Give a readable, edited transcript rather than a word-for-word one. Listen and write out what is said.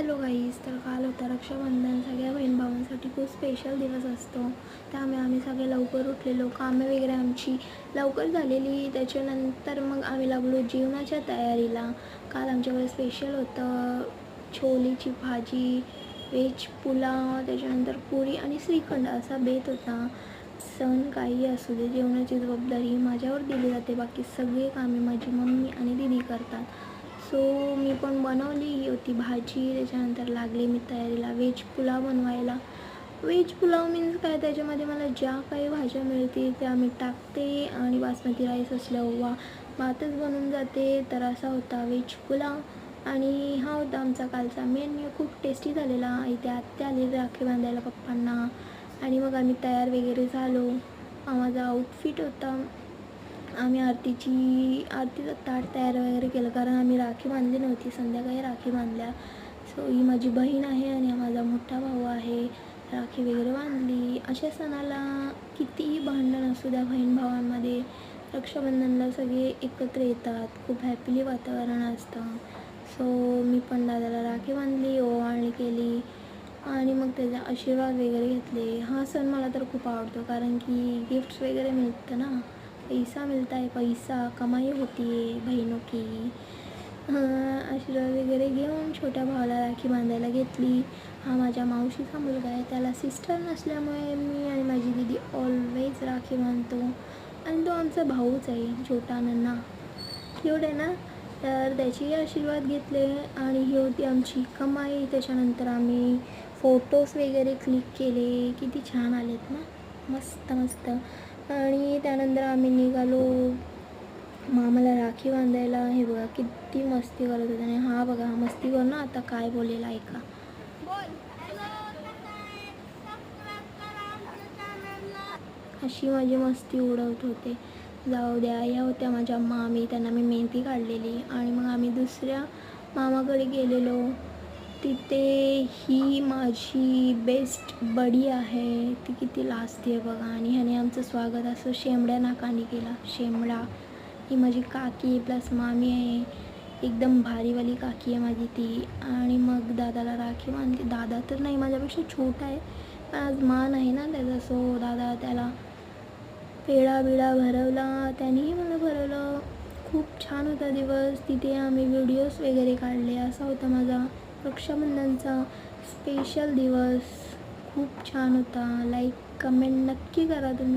Hello guys, तर काल होता रक्षाबंधन. सगळ्या बहीण भावांसाठी खूप स्पेशल दिवस असतो. त्यामुळे आम्ही सगळे लवकर उठलेलो, कामं वगैरे आमची लवकर झालेली. त्याच्यानंतर मग आम्ही लागलो जेवणाच्या तयारीला. काल आमच्याकडे स्पेशल होतं छोलेची भाजी, व्हेज पुलाव, त्याच्यानंतर पुरी आणि श्रीखंड असा बेत होता. सण काही असू दे, जेवणाची जबाबदारी माझ्यावर दिली जाते. बाकी सगळे कामे माझी मम्मी आणि दीदी करतात. सो मी पण बनवली होती भाजी. त्याच्यानंतर लागले मी तयारीला व्हेज पुलाव बनवायला. व्हेज पुलाव मीन्स काय, त्याच्यामध्ये मला ज्या काही भाज्या मिळतील त्या मी टाकते आणि बासमती राईस असल्यावर भातच बनून जाते. तर असा होता व्हेज पुलाव आणि हा होता आमचा कालचा मेन्यू. खूप टेस्टी झालेला. इथे आत्या आली राखी बांधायला पप्पांना आणि मग आम्ही तयार वगैरे झालो. माझा आउटफिट होता. आम्ही आरतीचं ताट तयार वगैरे केलं, कारण आम्ही राखी बांधली नव्हती. संध्याकाळी राखी बांधल्या. सो ही माझी बहीण आहे आणि हा माझा मोठा भाऊ आहे. राखी वगैरे बांधली. अशा सणाला कितीही भांडण असू द्या बहीण भावांमध्ये, रक्षाबंधनला सगळे एकत्र येतात. खूप हॅपीली वातावरण असतं. सो मी पण दादाला राखी बांधली, ओवाळणी केली आणि मग त्याचा आशीर्वाद वगैरे घेतले. हा सण मला तर खूप आवडतो, कारण की गिफ्ट्स वगैरे मिळतं ना. पैसा मिळता है, पैसा कमाई होती है बहिणों की. आशीर्वाद वगैरे घेऊन छोट्या भावाला राखी बांधायला घेतली. हा माझ्या मावशीचा मुलगा आहे. त्याला सिस्टर नसल्यामुळे मी आणि माझी दीदी ऑलवेज राखी बांधतो आणि तो आमचा भाऊच आहे, छोटा नन्हा क्यूट आहे ना. तर त्याचेही आशीर्वाद घेतले आणि ही होती आमची कमाई. त्याच्यानंतर आम्ही फोटोज वगैरे क्लिक केले. किती छान आलेत ना, मस्त मस्त. आणि त्यानंतर आम्ही निघालो मामाला राखी बांधायला. हे बघा किती मस्ती करत होते. आणि हा बघा, हा मस्ती कर ना, आता काय बोलेला ऐका. अशी माझी मस्ती उडवत होते. जाऊ द्या. या होत्या माझ्या मामी, त्यांना मी मेहंदी काढलेली. आणि मग आम्ही दुसऱ्या मामाकडे गेलेलो. तिथे ही माझी बेस्ट बडी आहे, ती किती लाजते बघा. आणि ह्याने आमचं स्वागत असं शेंबड्या नाकाने केला. शेंबडा. ही माझी काकी प्लस मामी आहे. एकदम भारीवाली काकी आहे माझी ती. आणि मग दादाला राखी बांधली. दादा तर नाही, माझ्यापेक्षा छोटा आहे, पण आज मान आहे ना त्याचा. सो दादा त्याला पेढा बिडा भरवला, त्यानेही मला भरवलं. खूप छान होता दिवस. तिथे आम्ही व्हिडिओज वगैरे काढले. असा होता माझा रक्षाबंधनचा स्पेशल दिवस. खूप छान होता. लाईक कमेंट नक्की करा तुम्ही.